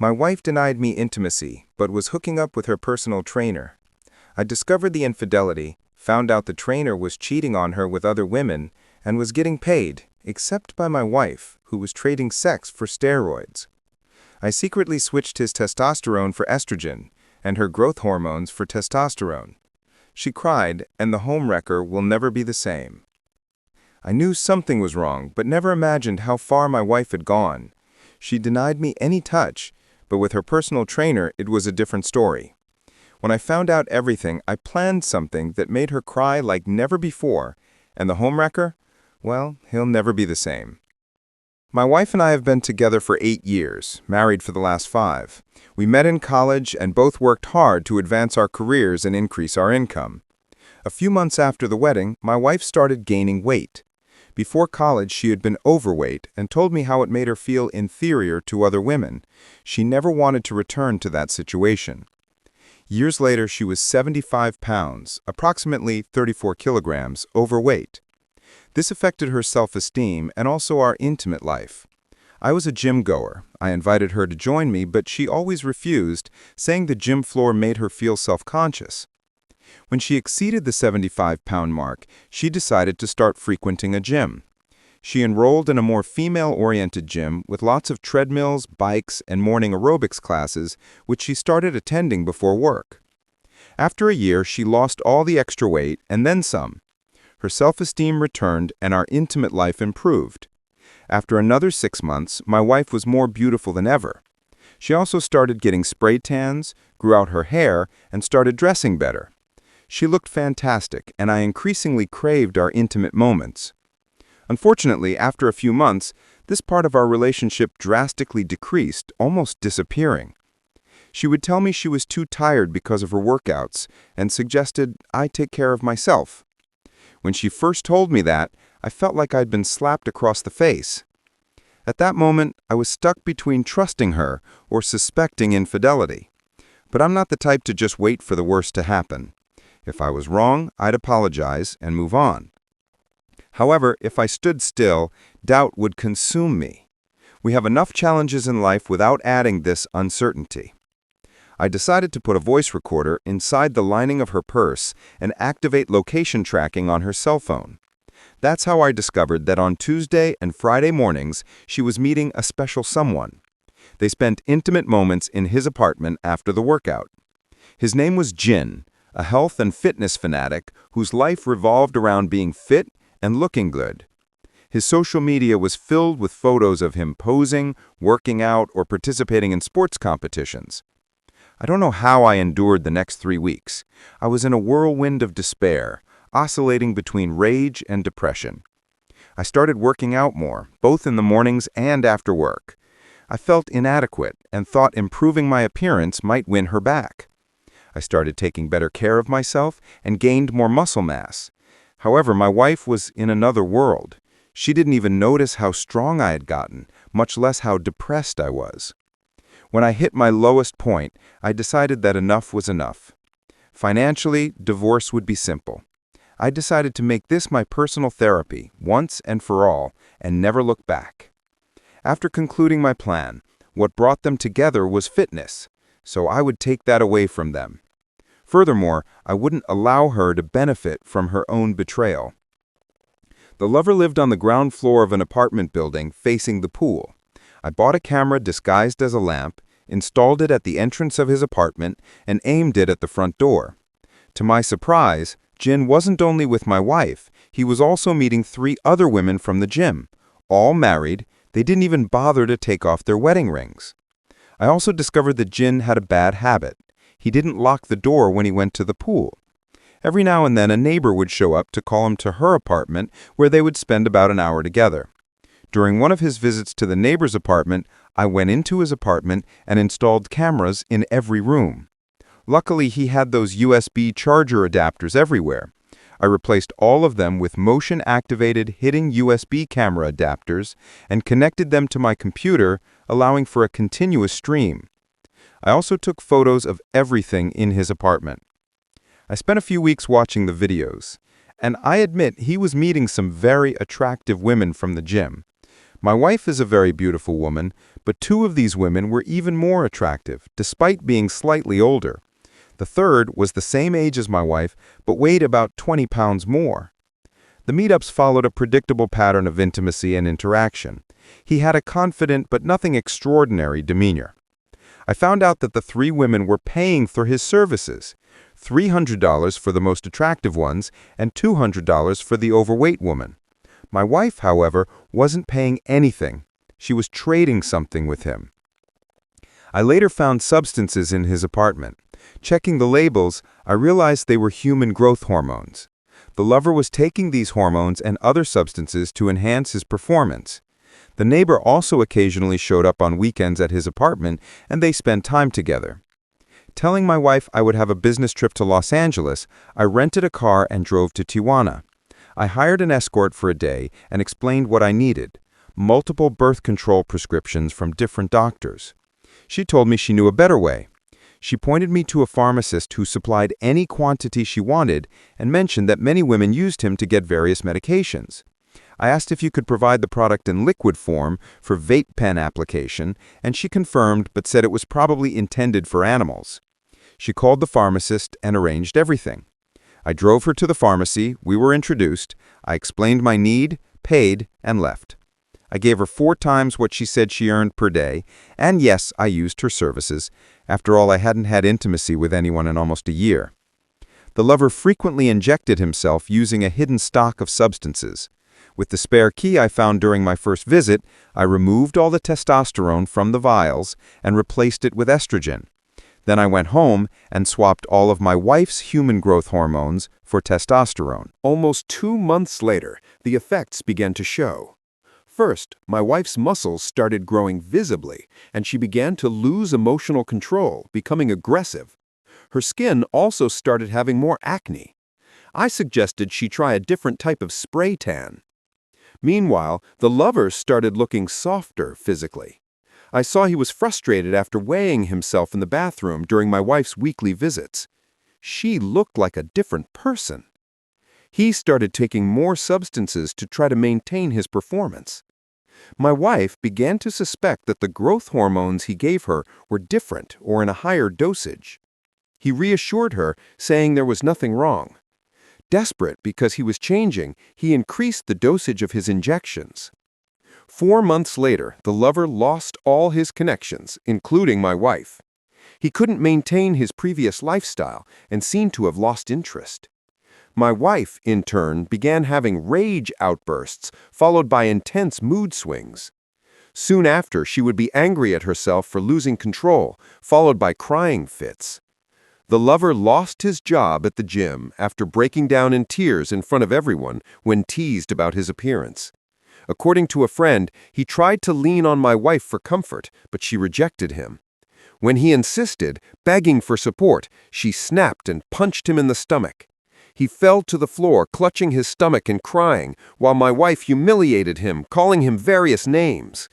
My wife denied me intimacy, but was hooking up with her personal trainer. I discovered the infidelity, found out the trainer was cheating on her with other women, and was getting paid, except by my wife, who was trading sex for steroids. I secretly switched his testosterone for estrogen, and her growth hormones for testosterone. She cried, and the homewrecker will never be the same. I knew something was wrong, but never imagined how far my wife had gone. She denied me any touch, but with her personal trainer, it was a different story. When I found out everything, I planned something that made her cry like never before, and the homewrecker, well, he'll never be the same. My wife and I have been together for 8 years, married for the last 5. We met in college and both worked hard to advance our careers and increase our income. A few months after the wedding, my wife started gaining weight. Before college, she had been overweight and told me how it made her feel inferior to other women. She never wanted to return to that situation. Years later, she was 75 pounds, approximately 34 kilograms, overweight. This affected her self-esteem and also our intimate life. I was a gym goer. I invited her to join me, but she always refused, saying the gym floor made her feel self-conscious. When she exceeded the 75-pound mark, she decided to start frequenting a gym. She enrolled in a more female-oriented gym with lots of treadmills, bikes, and morning aerobics classes, which she started attending before work. After a year, she lost all the extra weight and then some. Her self-esteem returned and our intimate life improved. After another 6 months, my wife was more beautiful than ever. She also started getting spray tans, grew out her hair, and started dressing better. She looked fantastic, and I increasingly craved our intimate moments. Unfortunately, after a few months, this part of our relationship drastically decreased, almost disappearing. She would tell me she was too tired because of her workouts and suggested I take care of myself. When she first told me that, I felt like I'd been slapped across the face. At that moment, I was stuck between trusting her or suspecting infidelity. But I'm not the type to just wait for the worst to happen. If I was wrong, I'd apologize and move on. However, if I stood still, doubt would consume me. We have enough challenges in life without adding this uncertainty. I decided to put a voice recorder inside the lining of her purse and activate location tracking on her cell phone. That's how I discovered that on Tuesday and Friday mornings, she was meeting a special someone. They spent intimate moments in his apartment after the workout. His name was Jin, a health and fitness fanatic whose life revolved around being fit and looking good. His social media was filled with photos of him posing, working out, or participating in sports competitions. I don't know how I endured the next 3 weeks. I was in a whirlwind of despair, oscillating between rage and depression. I started working out more, both in the mornings and after work. I felt inadequate and thought improving my appearance might win her back. I started taking better care of myself and gained more muscle mass. However, my wife was in another world. She didn't even notice how strong I had gotten, much less how depressed I was. When I hit my lowest point, I decided that enough was enough. Financially, divorce would be simple. I decided to make this my personal therapy, once and for all, and never look back. After concluding my plan, what brought them together was fitness, so I would take that away from them. Furthermore, I wouldn't allow her to benefit from her own betrayal. The lover lived on the ground floor of an apartment building facing the pool. I bought a camera disguised as a lamp, installed it at the entrance of his apartment, and aimed it at the front door. To my surprise, Jin wasn't only with my wife, he was also meeting 3 other women from the gym. All married, they didn't even bother to take off their wedding rings. I also discovered that Jin had a bad habit. He didn't lock the door when he went to the pool. Every now and then a neighbor would show up to call him to her apartment where they would spend about an hour together. During one of his visits to the neighbor's apartment, I went into his apartment and installed cameras in every room. Luckily, he had those USB charger adapters everywhere. I replaced all of them with motion-activated hidden USB camera adapters and connected them to my computer, allowing for a continuous stream. I also took photos of everything in his apartment. I spent a few weeks watching the videos, and I admit he was meeting some very attractive women from the gym. My wife is a very beautiful woman, but two of these women were even more attractive, despite being slightly older. The third was the same age as my wife, but weighed about 20 pounds more. The meetups followed a predictable pattern of intimacy and interaction. He had a confident but nothing extraordinary demeanor. I found out that the three women were paying for his services, $300 for the most attractive ones and $200 for the overweight woman. My wife, however, wasn't paying anything. She was trading something with him. I later found substances in his apartment. Checking the labels, I realized they were human growth hormones. The lover was taking these hormones and other substances to enhance his performance. The neighbor also occasionally showed up on weekends at his apartment, and they spent time together. Telling my wife I would have a business trip to Los Angeles, I rented a car and drove to Tijuana. I hired an escort for a day and explained what I needed: multiple birth control prescriptions from different doctors. She told me she knew a better way. She pointed me to a pharmacist who supplied any quantity she wanted and mentioned that many women used him to get various medications. I asked if you could provide the product in liquid form for vape pen application, and she confirmed but said it was probably intended for animals. She called the pharmacist and arranged everything. I drove her to the pharmacy, we were introduced, I explained my need, paid, and left. I gave her 4 times what she said she earned per day, and yes, I used her services. After all, I hadn't had intimacy with anyone in almost a year. The lover frequently injected himself using a hidden stock of substances. With the spare key I found during my first visit, I removed all the testosterone from the vials and replaced it with estrogen. Then I went home and swapped all of my wife's human growth hormones for testosterone. Almost 2 months later, the effects began to show. First, my wife's muscles started growing visibly, and she began to lose emotional control, becoming aggressive. Her skin also started having more acne. I suggested she try a different type of spray tan. Meanwhile, the lover started looking softer physically. I saw he was frustrated after weighing himself in the bathroom during my wife's weekly visits. She looked like a different person. He started taking more substances to try to maintain his performance. My wife began to suspect that the growth hormones he gave her were different or in a higher dosage. He reassured her, saying there was nothing wrong. Desperate because he was changing, he increased the dosage of his injections. 4 months later, the lover lost all his connections, including my wife. He couldn't maintain his previous lifestyle and seemed to have lost interest. My wife, in turn, began having rage outbursts, followed by intense mood swings. Soon after, she would be angry at herself for losing control, followed by crying fits. The lover lost his job at the gym after breaking down in tears in front of everyone when teased about his appearance. According to a friend, he tried to lean on my wife for comfort, but she rejected him. When he insisted, begging for support, she snapped and punched him in the stomach. He fell to the floor, clutching his stomach and crying, while my wife humiliated him, calling him various names.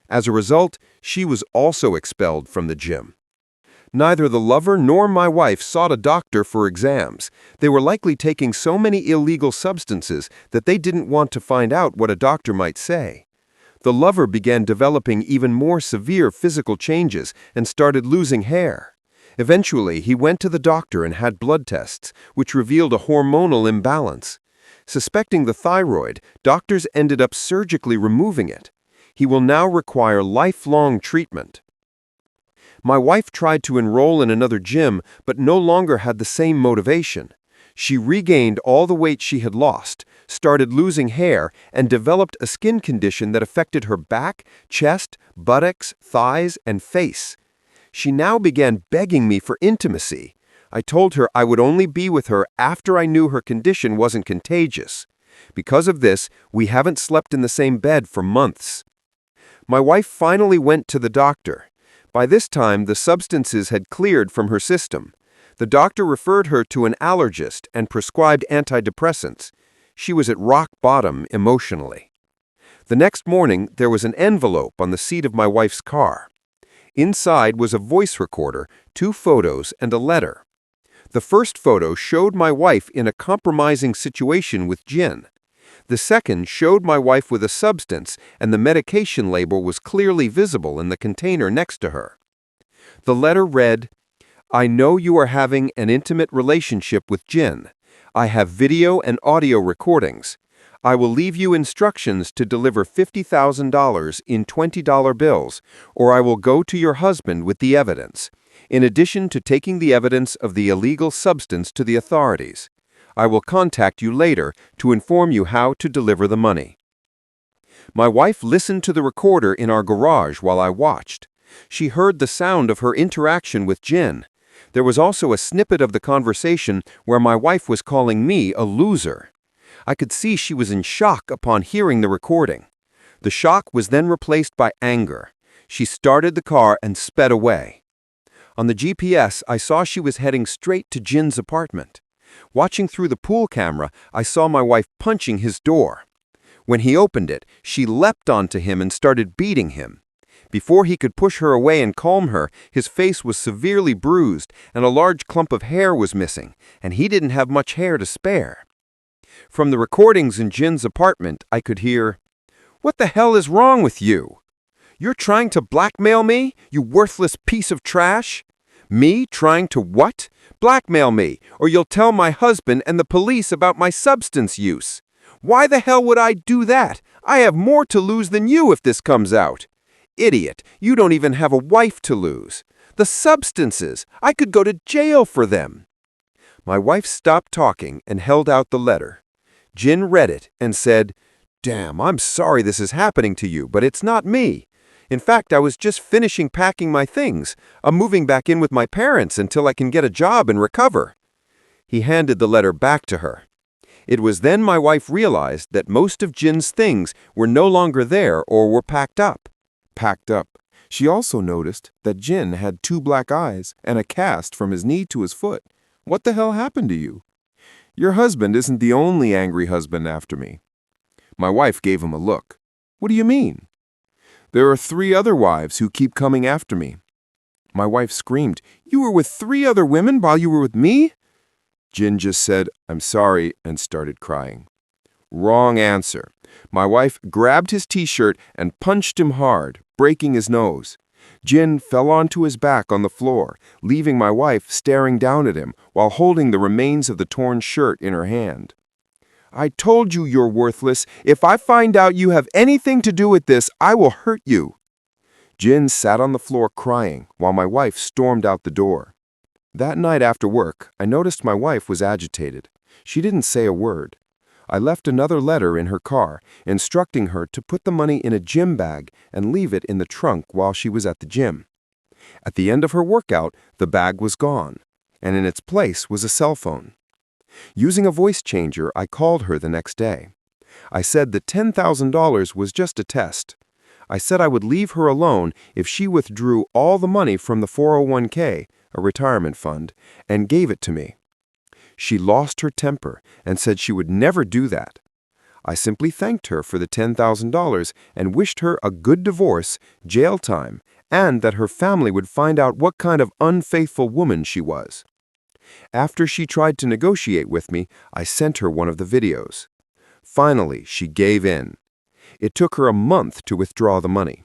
As a result, she was also expelled from the gym. Neither the lover nor my wife sought a doctor for exams. They were likely taking so many illegal substances that they didn't want to find out what a doctor might say. The lover began developing even more severe physical changes and started losing hair. Eventually, he went to the doctor and had blood tests, which revealed a hormonal imbalance. Suspecting the thyroid, doctors ended up surgically removing it. He will now require lifelong treatment. My wife tried to enroll in another gym, but no longer had the same motivation. She regained all the weight she had lost, started losing hair, and developed a skin condition that affected her back, chest, buttocks, thighs, and face. She now began begging me for intimacy. I told her I would only be with her after I knew her condition wasn't contagious. Because of this, we haven't slept in the same bed for months. My wife finally went to the doctor. By this time, the substances had cleared from her system. The doctor referred her to an allergist and prescribed antidepressants. She was at rock bottom emotionally. The next morning, there was an envelope on the seat of my wife's car. Inside was a voice recorder, 2 photos, and a letter. The first photo showed my wife in a compromising situation with gin. The second showed my wife with a substance, and the medication label was clearly visible in the container next to her. The letter read, "I know you are having an intimate relationship with Jin. I have video and audio recordings. I will leave you instructions to deliver $50,000 in $20 bills, or I will go to your husband with the evidence, in addition to taking the evidence of the illegal substance to the authorities. I will contact you later to inform you how to deliver the money." My wife listened to the recorder in our garage while I watched. She heard the sound of her interaction with Jin. There was also a snippet of the conversation where my wife was calling me a loser. I could see she was in shock upon hearing the recording. The shock was then replaced by anger. She started the car and sped away. On the GPS, I saw she was heading straight to Jin's apartment. Watching through the pool camera, I saw my wife punching his door. When he opened it, she leapt onto him and started beating him. Before he could push her away and calm her, his face was severely bruised and a large clump of hair was missing, and he didn't have much hair to spare. From the recordings in Jin's apartment, I could hear, "What the hell is wrong with you? You're trying to blackmail me, you worthless piece of trash? Me trying to what? Blackmail me, or you'll tell my husband and the police about my substance use. Why the hell would I do that? I have more to lose than you if this comes out. Idiot, you don't even have a wife to lose. The substances, I could go to jail for them." My wife stopped talking and held out the letter. Jin read it and said, "Damn, I'm sorry this is happening to you, but it's not me. In fact, I was just finishing packing my things. I'm moving back in with my parents until I can get a job and recover." He handed the letter back to her. It was then my wife realized that most of Jin's things were no longer there or were packed up. Packed up. She also noticed that Jin had 2 black eyes and a cast from his knee to his foot. What the hell happened to you? Your husband isn't the only angry husband after me. My wife gave him a look. What do you mean? There are 3 other wives who keep coming after me. My wife screamed, You were with 3 other women while you were with me? Jin just said, I'm sorry, and started crying. Wrong answer. My wife grabbed his t-shirt and punched him hard, breaking his nose. Jin fell onto his back on the floor, leaving my wife staring down at him while holding the remains of the torn shirt in her hand. I told you you're worthless. If I find out you have anything to do with this, I will hurt you. Jin sat on the floor crying while my wife stormed out the door. That night after work, I noticed my wife was agitated. She didn't say a word. I left another letter in her car, instructing her to put the money in a gym bag and leave it in the trunk while she was at the gym. At the end of her workout, the bag was gone, and in its place was a cell phone. Using a voice changer, I called her the next day. I said the $10,000 was just a test. I said I would leave her alone if she withdrew all the money from the 401k, a retirement fund, and gave it to me. She lost her temper and said she would never do that. I simply thanked her for the $10,000 and wished her a good divorce, jail time, and that her family would find out what kind of unfaithful woman she was. After she tried to negotiate with me, I sent her one of the videos. Finally, she gave in. It took her a month to withdraw the money.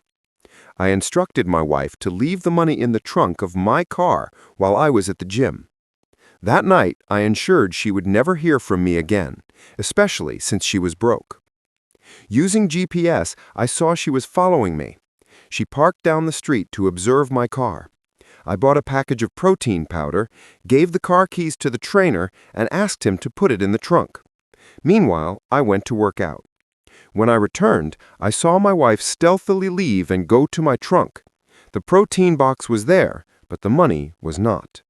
I instructed my wife to leave the money in the trunk of my car while I was at the gym. That night, I ensured she would never hear from me again, especially since she was broke. Using GPS, I saw she was following me. She parked down the street to observe my car. I bought a package of protein powder, gave the car keys to the trainer, and asked him to put it in the trunk. Meanwhile, I went to work out. When I returned, I saw my wife stealthily leave and go to my trunk. The protein box was there, but the money was not.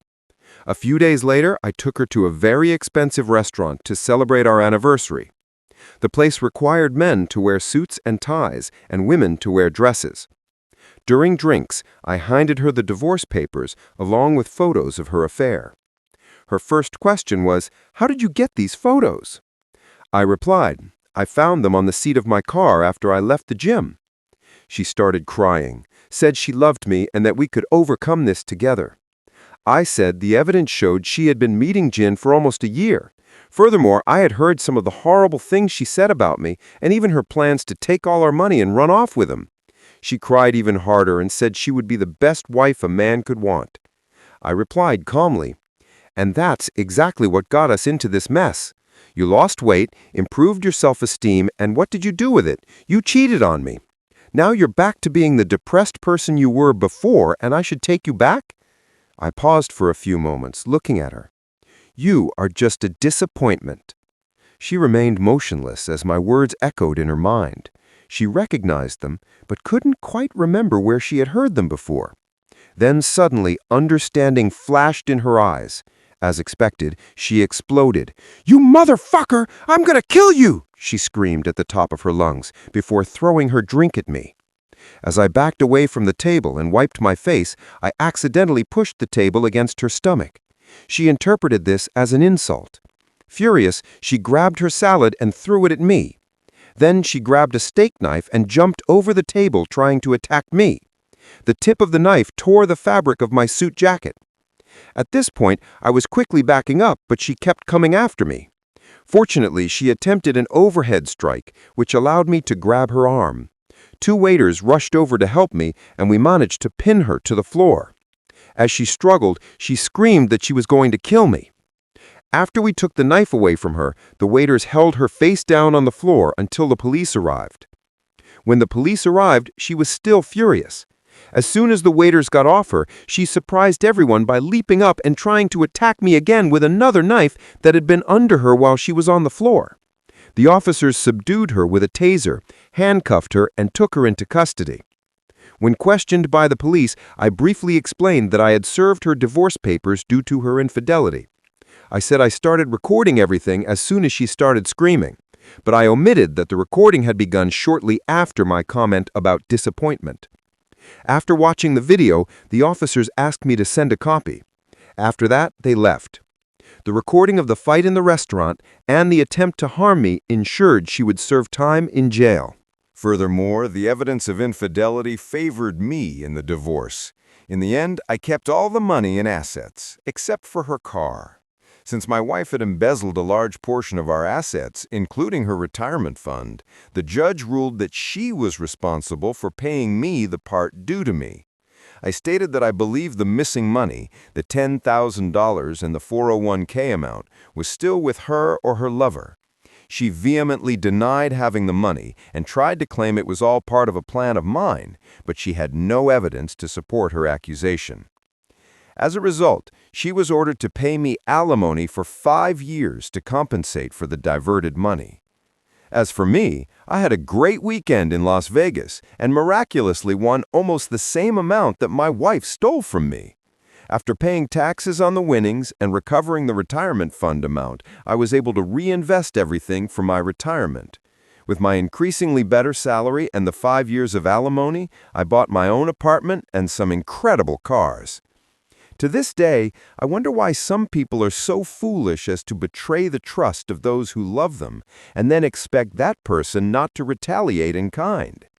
A few days later, I took her to a very expensive restaurant to celebrate our anniversary. The place required men to wear suits and ties and women to wear dresses. During drinks, I handed her the divorce papers along with photos of her affair. Her first question was, "How did you get these photos?" I replied, "I found them on the seat of my car after I left the gym." She started crying, said she loved me and that we could overcome this together. I said the evidence showed she had been meeting Jin for almost a year, Furthermore, I had heard some of the horrible things she said about me, and even her plans to take all our money and run off with him. She cried even harder and said she would be the best wife a man could want. I replied calmly, "And that's exactly what got us into this mess. You lost weight, improved your self-esteem, and what did you do with it? You cheated on me. Now you're back to being the depressed person you were before, and I should take you back?" I paused for a few moments, looking at her. "You are just a disappointment." She remained motionless as my words echoed in her mind. She recognized them, but couldn't quite remember where she had heard them before. Then suddenly, understanding flashed in her eyes. As expected, she exploded. "You motherfucker! I'm gonna kill you!" she screamed at the top of her lungs, before throwing her drink at me. As I backed away from the table and wiped my face, I accidentally pushed the table against her stomach. She interpreted this as an insult. Furious, she grabbed her salad and threw it at me. Then she grabbed a steak knife and jumped over the table trying to attack me. The tip of the knife tore the fabric of my suit jacket. At this point, I was quickly backing up, but she kept coming after me. Fortunately, she attempted an overhead strike, which allowed me to grab her arm. Two waiters rushed over to help me, and we managed to pin her to the floor. As she struggled, she screamed that she was going to kill me. After we took the knife away from her, the waiters held her face down on the floor until the police arrived. When the police arrived, she was still furious. As soon as the waiters got off her, she surprised everyone by leaping up and trying to attack me again with another knife that had been under her while she was on the floor. The officers subdued her with a taser, handcuffed her, and took her into custody. When questioned by the police, I briefly explained that I had served her divorce papers due to her infidelity. I said I started recording everything as soon as she started screaming, but I omitted that the recording had begun shortly after my comment about disappointment. After watching the video, the officers asked me to send a copy. After that, they left. The recording of the fight in the restaurant and the attempt to harm me ensured she would serve time in jail. Furthermore, the evidence of infidelity favored me in the divorce. In the end, I kept all the money and assets, except for her car. Since my wife had embezzled a large portion of our assets, including her retirement fund, the judge ruled that she was responsible for paying me the part due to me. I stated that I believed the missing money, the $10,000 and the 401k amount, was still with her or her lover. She vehemently denied having the money and tried to claim it was all part of a plan of mine, but she had no evidence to support her accusation. As a result, she was ordered to pay me alimony for 5 years to compensate for the diverted money. As for me, I had a great weekend in Las Vegas and miraculously won almost the same amount that my wife stole from me. After paying taxes on the winnings and recovering the retirement fund amount, I was able to reinvest everything for my retirement. With my increasingly better salary and the 5 years of alimony, I bought my own apartment and some incredible cars. To this day, I wonder why some people are so foolish as to betray the trust of those who love them and then expect that person not to retaliate in kind.